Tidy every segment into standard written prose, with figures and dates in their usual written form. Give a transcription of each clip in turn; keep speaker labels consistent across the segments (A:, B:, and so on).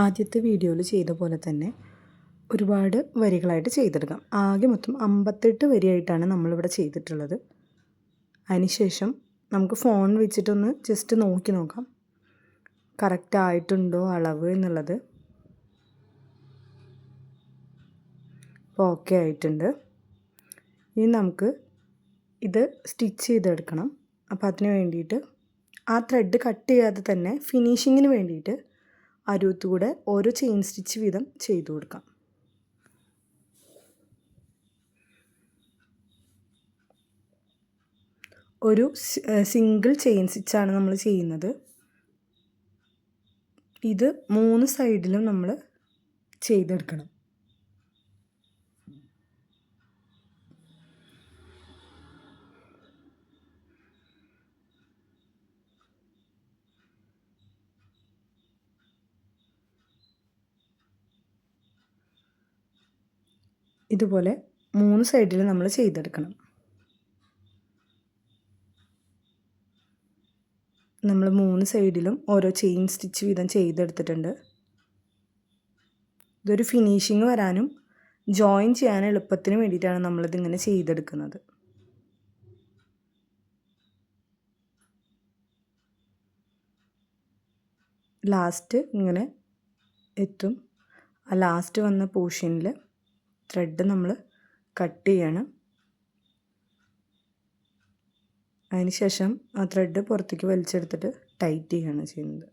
A: ആദ്യത്തെ വീഡിയോയിൽ ചെയ്ത പോലെ തന്നെ ഒരുപാട് വരികളായിട്ട് ചെയ്തെടുക്കാം. ആകെ മൊത്തം 58 വരിയായിട്ടാണ് നമ്മളിവിടെ ചെയ്തിട്ടുള്ളത്. അതിനുശേഷം നമുക്ക് ഫോൺ വെച്ചിട്ടൊന്ന് ജസ്റ്റ് നോക്കി നോക്കാം കറക്റ്റ് ആയിട്ടുണ്ടോ അളവ് എന്നുള്ളത്. ഇപ്പോൾ ഓക്കെ ആയിട്ടുണ്ട്. ഇനി നമുക്ക് ഇത് സ്റ്റിച്ച് ചെയ്തെടുക്കണം. അപ്പോൾ അതിന് വേണ്ടിയിട്ട് ആ ത്രെഡ് കട്ട് ചെയ്യാതെ തന്നെ ഫിനിഷിങ്ങിന് വേണ്ടിയിട്ട് അരുവത്തൂടെ ഓരോ ചെയിൻ സ്റ്റിച്ച് വീതം ചെയ്തു കൊടുക്കാം. ഒരു സിംഗിൾ ചെയിൻ സ്റ്റിച്ചാണ് നമ്മൾ ചെയ്യുന്നത്. ഇത് 3 സൈഡിലും നമ്മൾ ചെയ്തെടുക്കണം. ഇതുപോലെ 3 സൈഡിലും നമ്മൾ ചെയ്തെടുക്കണം. നമ്മൾ 3 സൈഡിലും ഓരോ ചെയിൻ സ്റ്റിച്ച് വീതം ചെയ്തെടുത്തിട്ടുണ്ട്. ഇതൊരു ഫിനിഷിങ് വരാനും ജോയിൻ ചെയ്യാൻ എളുപ്പത്തിന് വേണ്ടിയിട്ടാണ് നമ്മളിതിങ്ങനെ ചെയ്തെടുക്കുന്നത്. ലാസ്റ്റ് ഇങ്ങനെ എത്തും. ആ ലാസ്റ്റ് വന്ന പോർഷനിൽ ത്രെഡ് നമ്മൾ കട്ട് ചെയ്യണം. അതിന് ശേഷം ആ ത്രെഡ് പുറത്തേക്ക് വലിച്ചെടുത്തിട്ട് ടൈറ്റ് ചെയ്യുകയാണ് ചെയ്യുന്നത്.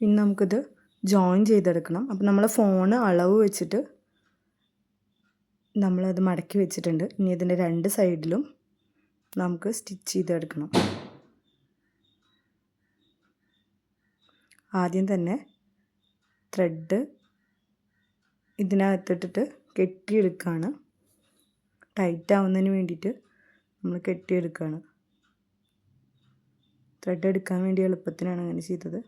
A: ഇനി നമുക്കിത് ജോയിൻ ചെയ്തെടുക്കണം. അപ്പം നമ്മൾ ഫോൺ അളവ് വെച്ചിട്ട് നമ്മളത് മടക്കി വെച്ചിട്ടുണ്ട്. ഇനി ഇതിൻ്റെ 2 സൈഡിലും നമുക്ക് സ്റ്റിച്ച് ചെയ്തെടുക്കണം. ആദ്യം തന്നെ ത്രെഡ് ഇതിനകത്തിട്ടിട്ട് കെട്ടിയെടുക്കുകയാണ്. ടൈറ്റ് ആവുന്നതിന് വേണ്ടിയിട്ട് നമ്മൾ കെട്ടിയെടുക്കുകയാണ്. ത്രെഡ് എടുക്കാൻ വേണ്ടി എളുപ്പത്തിനാണ് അങ്ങനെ ചെയ്തത്.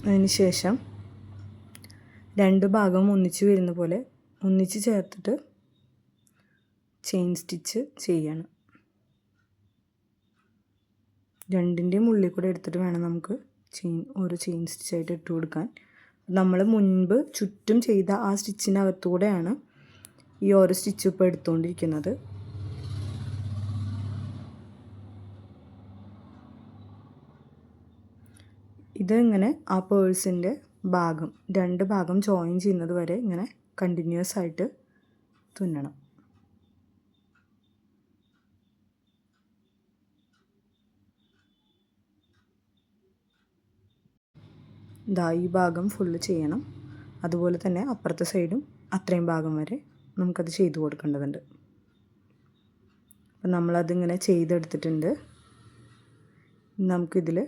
A: അതിന് ശേഷം 2 ഭാഗം ഒന്നിച്ച് വരുന്ന പോലെ ഒന്നിച്ച് ചേർത്തിട്ട് ചെയിൻ സ്റ്റിച്ച് ചെയ്യണം. രണ്ടിൻ്റെയും ഉള്ളിൽ കൂടെ എടുത്തിട്ട് വേണം നമുക്ക് ഓരോ ചെയിൻ സ്റ്റിച്ചായിട്ട് ഇട്ട് കൊടുക്കാൻ. നമ്മൾ മുൻപ് ചുറ്റും ചെയ്ത ആ സ്റ്റിച്ചിനകത്തൂടെയാണ് ഈ ഓരോ സ്റ്റിച്ചും ഇപ്പോൾ എടുത്തുകൊണ്ടിരിക്കുന്നത്. ഇതിങ്ങനെ ആ പേഴ്സിൻ്റെ ഭാഗം 2 ഭാഗം ജോയിൻ ചെയ്യുന്നത് വരെ ഇങ്ങനെ കണ്ടിന്യൂസ് ആയിട്ട് തുന്നണം. ഈ ഭാഗം ഫുള്ള് ചെയ്യണം. അതുപോലെ തന്നെ അപ്പുറത്തെ സൈഡും അത്രയും ഭാഗം വരെ നമുക്കത് ചെയ്തു കൊടുക്കേണ്ടതുണ്ട്. അപ്പം നമ്മളതിങ്ങനെ ചെയ്തെടുത്തിട്ടുണ്ട്. നമുക്കിതിൽ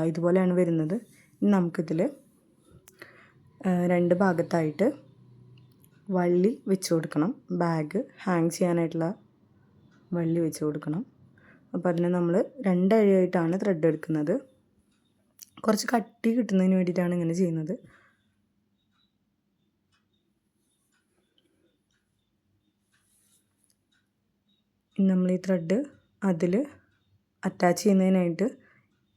A: ഇതുപോലെയാണ് വരുന്നത്. ഇനി നമുക്കിതിൽ 2 ഭാഗത്തായിട്ട് വള്ളി വെച്ച് കൊടുക്കണം. ബാഗ് ഹാങ് ചെയ്യാനായിട്ടുള്ള വള്ളി വെച്ച് കൊടുക്കണം. അപ്പോൾ അതിന് നമ്മൾ 2 അഴയായിട്ടാണ് ത്രെഡ് എടുക്കുന്നത്. കുറച്ച് കട്ടി കിട്ടുന്നതിന് വേണ്ടിയിട്ടാണ് ഇങ്ങനെ ചെയ്യുന്നത്. നമ്മൾ ഈ ത്രെഡ് അതിൽ അറ്റാച്ച് ചെയ്യുന്നതിനായിട്ട്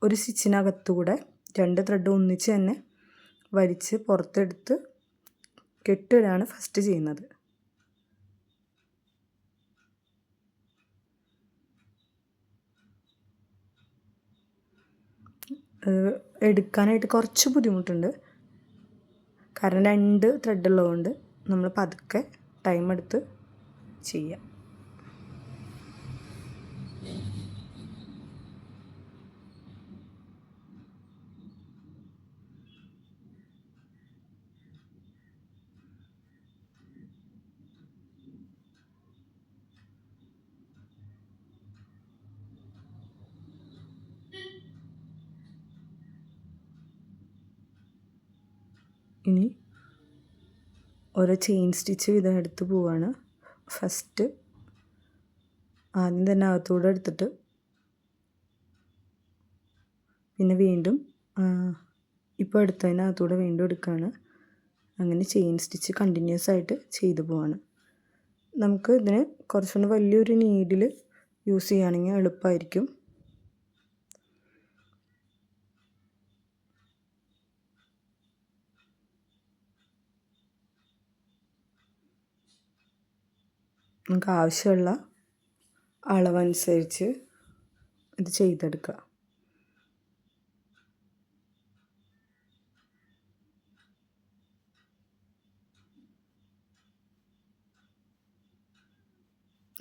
A: ഒരു സ്റ്റിച്ചിനകത്തൂടെ 2 ത്രെഡ് ഒന്നിച്ച് തന്നെ വലിച്ച് പുറത്തെടുത്ത് കെട്ടിടാണ് ഫസ്റ്റ് ചെയ്യുന്നത്. എടുക്കാനായിട്ട് കുറച്ച് ബുദ്ധിമുട്ടുണ്ട്. കാരണം 2 ത്രെഡ് ഉള്ളതുകൊണ്ട് നമ്മൾ പതുക്കെ ടൈം എടുത്ത് ചെയ്യാം. ഇനി ഓരോ ചെയിൻ സ്റ്റിച്ച് വീതം എടുത്ത് പോവാണ്. ഫസ്റ്റ് ആദ്യം തന്നെ അകത്തൂടെ എടുത്തിട്ട് പിന്നെ വീണ്ടും ഇപ്പോൾ എടുത്തതിനകത്തൂടെ വീണ്ടും എടുക്കുകയാണ്. അങ്ങനെ ചെയിൻ സ്റ്റിച്ച് കണ്ടിന്യൂസ് ആയിട്ട് ചെയ്തു പോവാണ്. നമുക്ക് ഇതിന് കുറച്ചുകൂടി വലിയൊരു നീഡിൽ യൂസ് ചെയ്യുകയാണെങ്കിൽ എളുപ്പമായിരിക്കും. നമുക്ക് ആവശ്യമുള്ള അളവനുസരിച്ച് ഇത് ചെയ്തെടുക്കുക.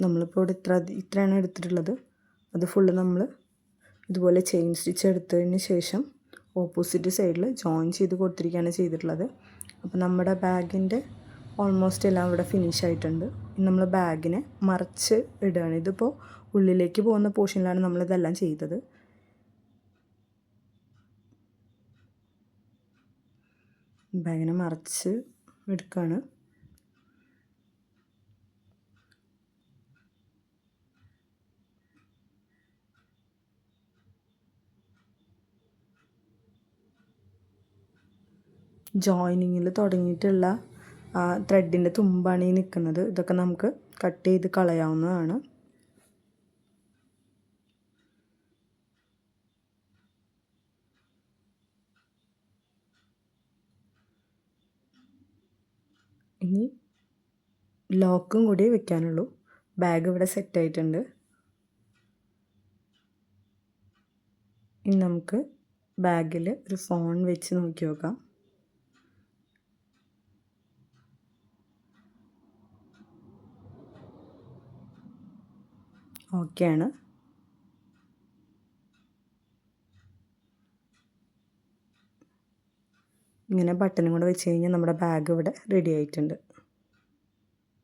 A: നമ്മളിപ്പോൾ ഇവിടെ ഇത്രയാണ് എടുത്തിട്ടുള്ളത്. അത് ഫുള്ള് നമ്മൾ ഇതുപോലെ ചെയിൻ സ്റ്റിച്ച് എടുത്തതിന് ശേഷം ഓപ്പോസിറ്റ് സൈഡിൽ ജോയിൻ ചെയ്ത് കൊടുത്തിരിക്കുകയാണ് ചെയ്തിട്ടുള്ളത്. അപ്പോൾ നമ്മുടെ ബാഗിൻ്റെ ഓൾമോസ്റ്റ് എല്ലാം ഇവിടെ ഫിനിഷ് ആയിട്ടുണ്ട്. ഇനി നമ്മൾ ബാഗിനെ മറിച്ച് ഇടുകയാണ്. ഇതിപ്പോൾ ഉള്ളിലേക്ക് പോകുന്ന പോർഷനിലാണ് നമ്മളിതെല്ലാം ചെയ്തത്. ബാഗിനെ മറിച്ച് എടുക്കുകയാണ്. ജോയിനിങ്ങിൽ തുടങ്ങിയിട്ടുള്ള ത്രെഡിൻ്റെ തുമ്പാണ് ഈ നിൽക്കുന്നത്. ഇതൊക്കെ നമുക്ക് കട്ട് ചെയ്ത് കളയാവുന്നതാണ്. ഇനി ലോക്കും കൂടി വെക്കാനുള്ളൂ. ബാഗ് ഇവിടെ സെറ്റായിട്ടുണ്ട്. ഇനി നമുക്ക് ബാഗിൽ ഒരു ഫോൺ വെച്ച് നോക്കി നോക്കാം. ഓക്കെയാണ്. ഇങ്ങനെ ബട്ടണും കൂടെ വെച്ച് കഴിഞ്ഞാൽ നമ്മുടെ ബാഗ് ഇവിടെ റെഡി ആയിട്ടുണ്ട്.